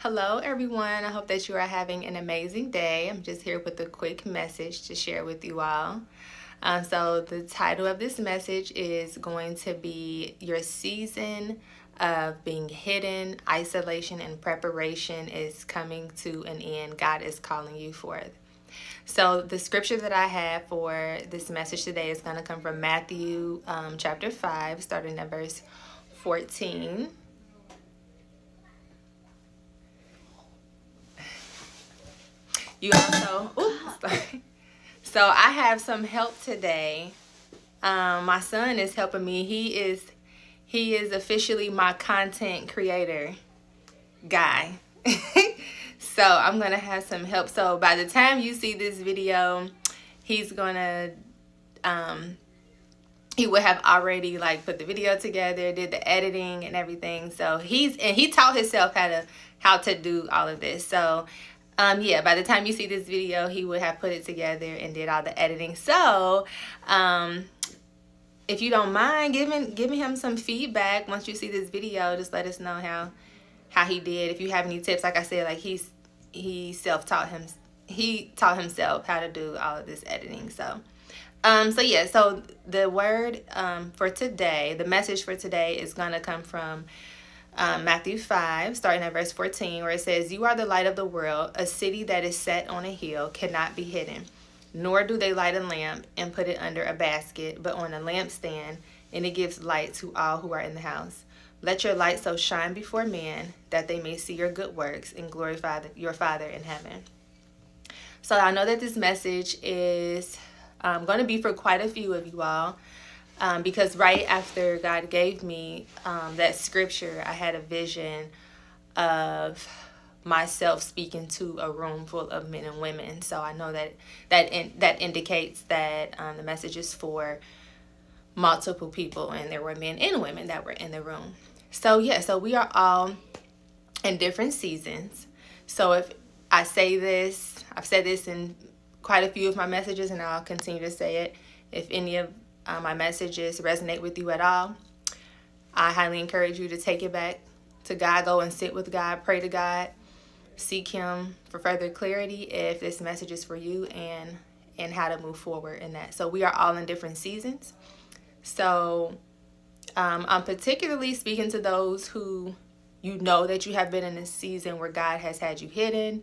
Hello, everyone. I hope that you are having an amazing day. I'm just here with a quick message to share with you all. So, the title of this message is going to be Your Season of Being Hidden, Isolation, and Preparation is Coming to an End. God is calling you forth. So, the scripture that I have for this message today is going to come from Matthew chapter 5, starting at verse 14. You also, sorry. So I have some help today. My son is helping me. He is officially my content creator guy. So I'm gonna have some help. So by the time you see this video, he's gonna he would have already like put the video together, did the editing and everything. So he taught himself how to do all of this. So yeah, by the time you see this video, he would have put it together and did all the editing. So if you don't mind giving him some feedback once you see this video, just let us know how he did. If you have any tips, like I said, like he taught himself how to do all of this editing. So so the word for today, the message for today is going to come from Matthew 5, starting at verse 14, where it says, "You are the light of the world. A city that is set on a hill cannot be hidden. Nor do they light a lamp and put it under a basket, but on a lampstand, and it gives light to all who are in the house. Let your light so shine before men that they may see your good works and glorify your Father in heaven." So I know that this message is going to be for quite a few of you all. Because right after God gave me that scripture, I had a vision of myself speaking to a room full of men and women. So I know that indicates that the message is for multiple people, and there were men and women that were in the room. So we are all in different seasons. So if I say this, I've said this in quite a few of my messages, and I'll continue to say it. If any of my messages resonate with you at all, I highly encourage you to take it back to God. Go and sit with God, pray to God, seek Him for further clarity if this message is for you, and how to move forward in that. So we are all in different seasons. So I'm particularly speaking to those who you know that you have been in a season where God has had you hidden.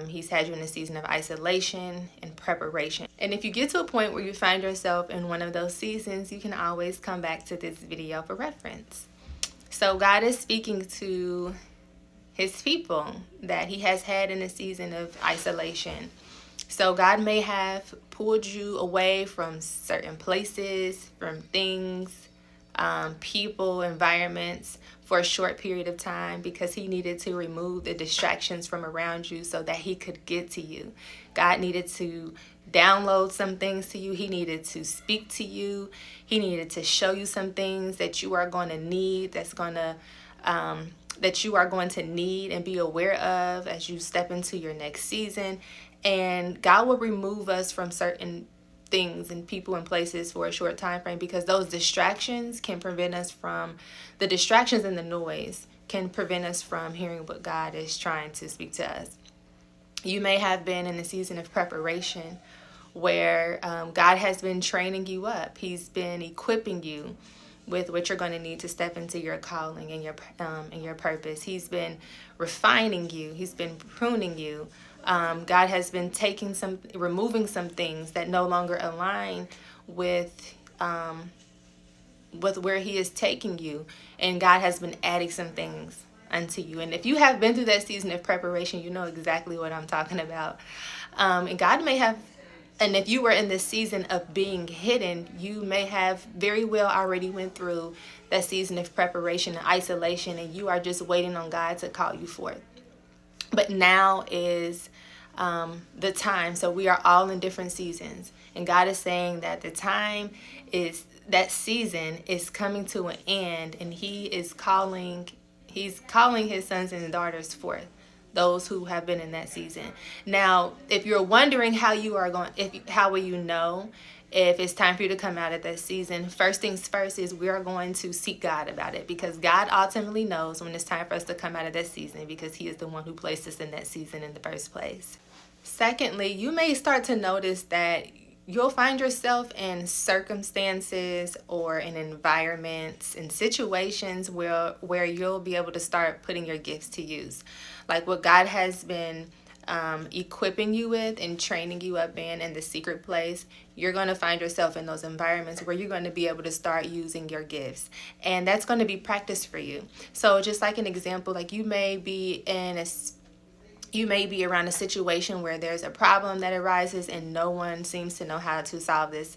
He's had you in a season of isolation and preparation. And if you get to a point where you find yourself in one of those seasons, you can always come back to this video for reference. So God is speaking to His people that He has had in a season of isolation. So God may have pulled you away from certain places, from things, people, environments for a short period of time, because He needed to remove the distractions from around you so that He could get to you. God needed to download some things to you. He needed to speak to you. He needed to show you some things that you are going to need, that you are going to need and be aware of as you step into your next season. And God will remove us from certain things and people and places for a short time frame, because those distractions can prevent us from the distractions and the noise can prevent us from hearing what God is trying to speak to us. You may have been in a season of preparation where God has been training you up. He's been equipping you with what you're going to need to step into your calling and your purpose. He's been refining you. He's been pruning you. God has been removing some things that no longer align with where He is taking you, and God has been adding some things unto you. And if you have been through that season of preparation, you know exactly what I'm talking about. And God may have, and if you were in this season of being hidden, you may have very well already went through that season of preparation and isolation, and you are just waiting on God to call you forth. But now is the time. So we are all in different seasons, and God is saying that that season is coming to an end, and He's calling His sons and daughters forth, those who have been in that season. Now, if you're wondering how will you know, if it's time for you to come out of that season, first things first is we are going to seek God about it, because God ultimately knows when it's time for us to come out of that season, because he is the one who placed us in that season in the first place. Secondly, you may start to notice that you'll find yourself in circumstances or in environments and situations where you'll be able to start putting your gifts to use. Like what God has been equipping you with and training you up in the secret place, you're going to find yourself in those environments where you're going to be able to start using your gifts. And that's going to be practice for you. So just like an example, like you may be around a situation where there's a problem that arises and no one seems to know how to solve this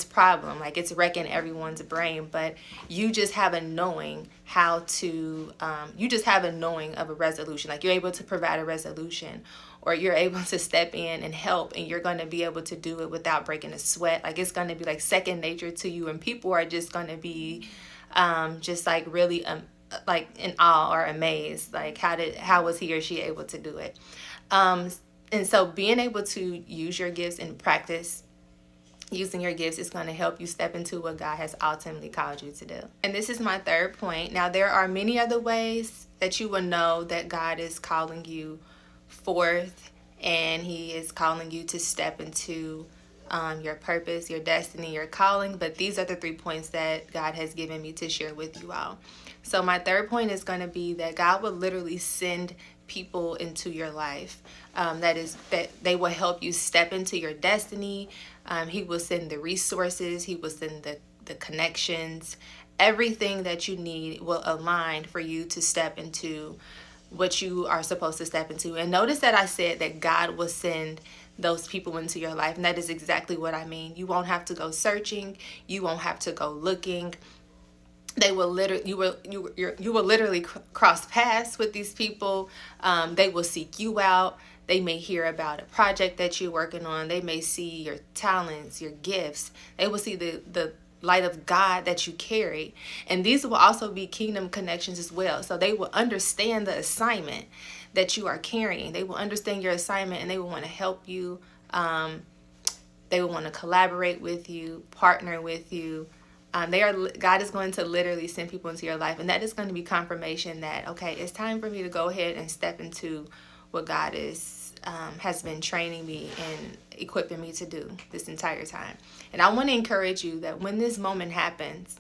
problem. Like it's wrecking everyone's brain, but you just have a knowing of a resolution. Like you're able to provide a resolution, or you're able to step in and help, and you're going to be able to do it without breaking a sweat. Like it's going to be like second nature to you, and people are just going to be just like really like in awe or amazed, like how was he or she able to do it. And so being able to use your gifts and practice using your gifts is going to help you step into what God has ultimately called you to do. And this is my third point. Now, there are many other ways that you will know that God is calling you forth, and he is calling you to step into your purpose, your destiny, your calling. But these are the 3 points that God has given me to share with you all. So my third point is going to be that God will literally send people into your life that they will help you step into your destiny. He will send the resources. He will send the connections. Everything that you need will align for you to step into what you are supposed to step into. And notice that I said that God will send those people into your life, and that is exactly what I mean. You won't have to go searching. You won't have to go looking. They will literally, you will literally cross paths with these people. They will seek you out. They may hear about a project that you're working on. They may see your talents, your gifts. They will see the light of God that you carry. And these will also be kingdom connections as well. So they will understand the assignment that you are carrying. They will understand your assignment, and they will want to help you. They will want to collaborate with you, partner with you. God is going to literally send people into your life, and that is going to be confirmation that, okay, it's time for me to go ahead and step into what God has been training me and equipping me to do this entire time. And I want to encourage you that when this moment happens,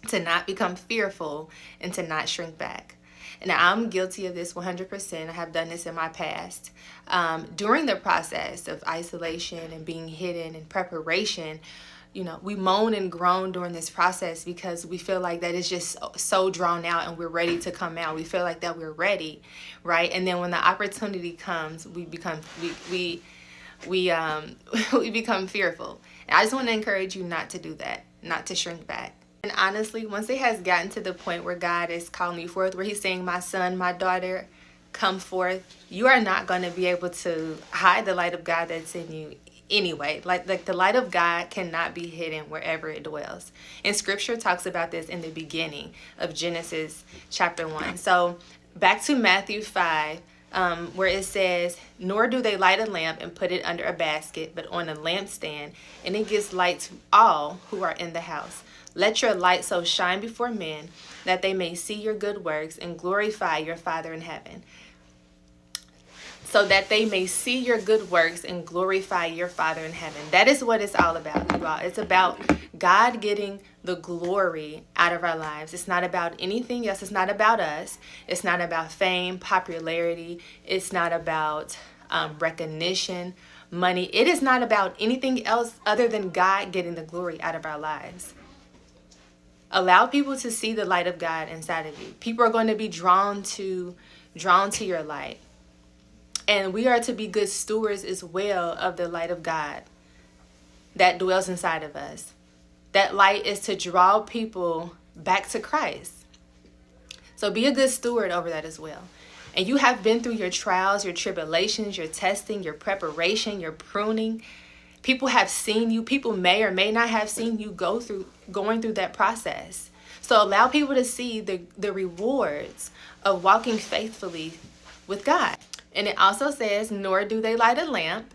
to not become fearful and to not shrink back. And I'm guilty of this 100%. I have done this in my past. During the process of isolation and being hidden and preparation, we moan and groan during this process because we feel like that is just so drawn out and we're ready to come out. We feel like that we're ready, right? And then when the opportunity comes, we become we become fearful. And I just want to encourage you not to do that, not to shrink back. And honestly, once it has gotten to the point where God is calling you forth, where he's saying, my son, my daughter, come forth, you are not going to be able to hide the light of God that's in you anyway. Like the light of God cannot be hidden wherever it dwells. And scripture talks about this in the beginning of Genesis chapter 1. So back to Matthew 5, where it says, nor do they light a lamp and put it under a basket, but on a lampstand, and it gives light to all who are in the house. Let your light so shine before men that they may see your good works and glorify your Father in heaven. So that they may see your good works and glorify your Father in heaven. That is what it's all about, you all. It's about God getting the glory out of our lives. It's not about anything else. It's not about us. It's not about fame, popularity. It's not about recognition, money. It is not about anything else other than God getting the glory out of our lives. Allow people to see the light of God inside of you. People are going to be drawn to your light. And we are to be good stewards as well of the light of God that dwells inside of us. That light is to draw people back to Christ. So be a good steward over that as well. And you have been through your trials, your tribulations, your testing, your preparation, your pruning. People have seen you. People may or may not have seen you going through that process. So allow people to see the rewards of walking faithfully with God. And it also says, nor do they light a lamp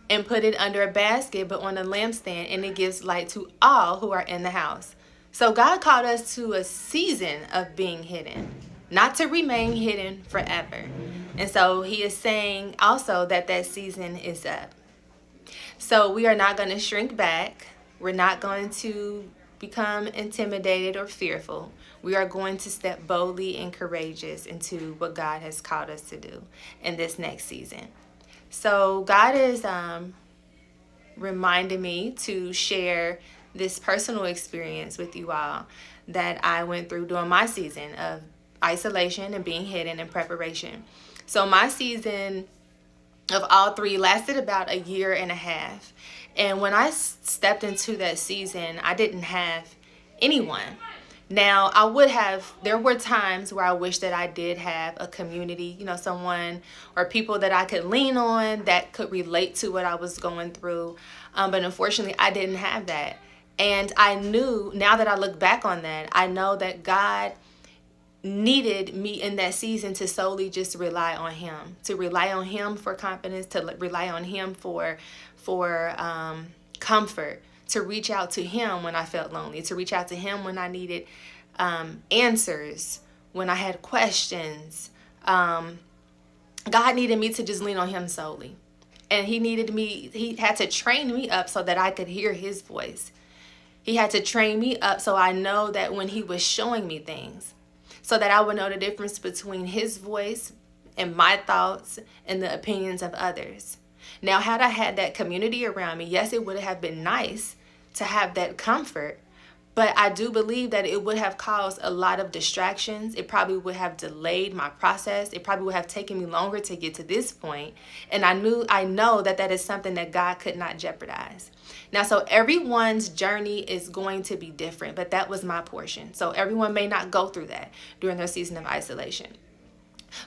and put it under a basket, but on a lampstand, and it gives light to all who are in the house. So God called us to a season of being hidden, not to remain hidden forever. And so he is saying also that that season is up. So we are not going to shrink back. We're not going to become intimidated or fearful. We are going to step boldly and courageous into what God has called us to do in this next season. So God is reminding me to share this personal experience with you all that I went through during my season of isolation and being hidden in preparation. So my season of all three lasted about a year and a half. And when I stepped into that season, I didn't have anyone. Now, there were times where I wish that I did have a community, someone or people that I could lean on that could relate to what I was going through. But unfortunately, I didn't have that. And I knew, now that I look back on that, I know that God needed me in that season to solely just rely on him, for confidence, to rely on him for comfort, to reach out to him when I felt lonely, to reach out to him when I needed answers, when I had questions. God needed me to just lean on him solely. And he had to train me up so that I could hear his voice. He had to train me up so I know that when he was showing me things, so that I would know the difference between his voice and my thoughts and the opinions of others. Now, had I had that community around me, yes, it would have been nice to have that comfort, but I do believe that it would have caused a lot of distractions. It probably would have delayed my process. It probably would have taken me longer to get to this point. And I know that is something that God could not jeopardize. Now, so everyone's journey is going to be different, but that was my portion. So everyone may not go through that during their season of isolation.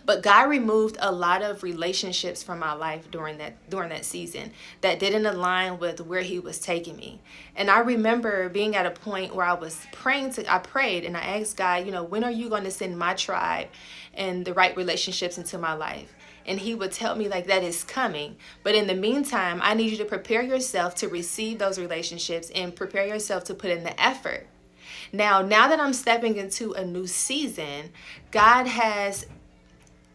But God removed a lot of relationships from my life during that season that didn't align with where he was taking me. And I remember being at a point where I prayed and I asked God, when are you going to send my tribe and the right relationships into my life? And he would tell me that is coming. But in the meantime, I need you to prepare yourself to receive those relationships and prepare yourself to put in the effort. Now that I'm stepping into a new season, God has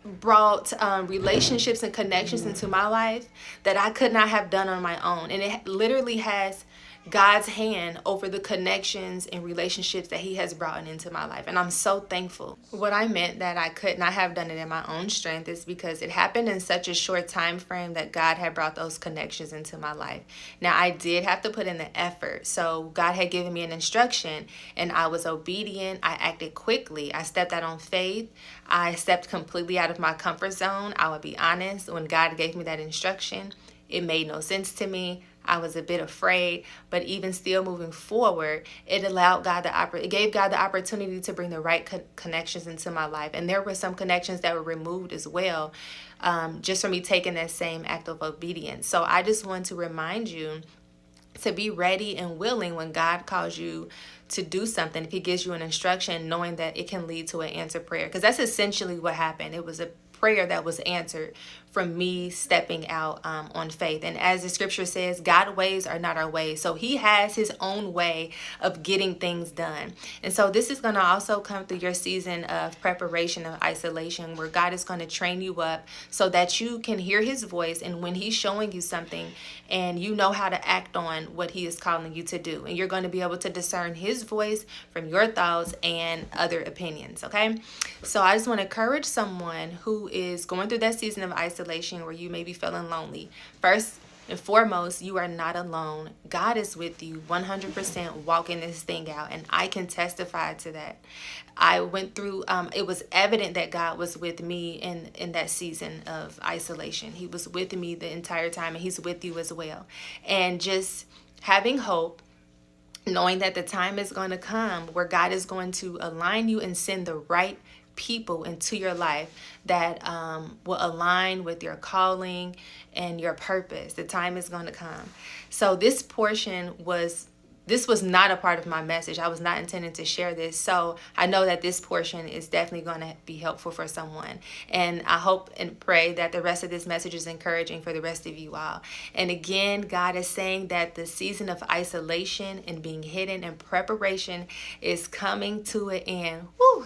brought relationships and connections into my life that I could not have done on my own. And it literally has God's hand over the connections and relationships that he has brought into my life. And I'm so thankful. What I meant that I could not have done it in my own strength is because it happened in such a short time frame that God had brought those connections into my life. Now, I did have to put in the effort. So God had given me an instruction and I was obedient. I acted quickly. I stepped out on faith. I stepped completely out of my comfort zone. I would be honest. When God gave me that instruction, it made no sense to me. I was a bit afraid, but even still moving forward, it gave God the opportunity to bring the right connections into my life. And there were some connections that were removed as well, just for me taking that same act of obedience. So I just want to remind you to be ready and willing when God calls you to do something. If he gives you an instruction, knowing that it can lead to an answered prayer, because that's essentially what happened. It was a prayer that was answered from me stepping out on faith. And as the scripture says, God's ways are not our ways. So he has his own way of getting things done. And so this is going to also come through your season of preparation, of isolation, where God is going to train you up so that you can hear his voice. And when he's showing you something and you know how to act on what he is calling you to do, and you're going to be able to discern his voice from your thoughts and other opinions. Okay. So I just want to encourage someone who is going through that season of isolation where you may be feeling lonely. First and foremost, you are not alone. God is with you 100% walking this thing out. And I can testify to that. I went through, it was evident that God was with me in that season of isolation. He was with me the entire time, and he's with you as well. And just having hope, knowing that the time is going to come where God is going to align you and send the right people into your life that will align with your calling and your purpose. The time is going to come. So this portion was this was not a part of my message. I was not intending to share this. So I know that this portion is definitely going to be helpful for someone. And I hope and pray that the rest of this message is encouraging for the rest of you all. And again, God is saying that the season of isolation and being hidden and preparation is coming to an end. Woo!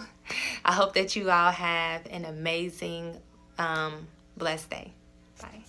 I hope that you all have an amazing, blessed day. Bye.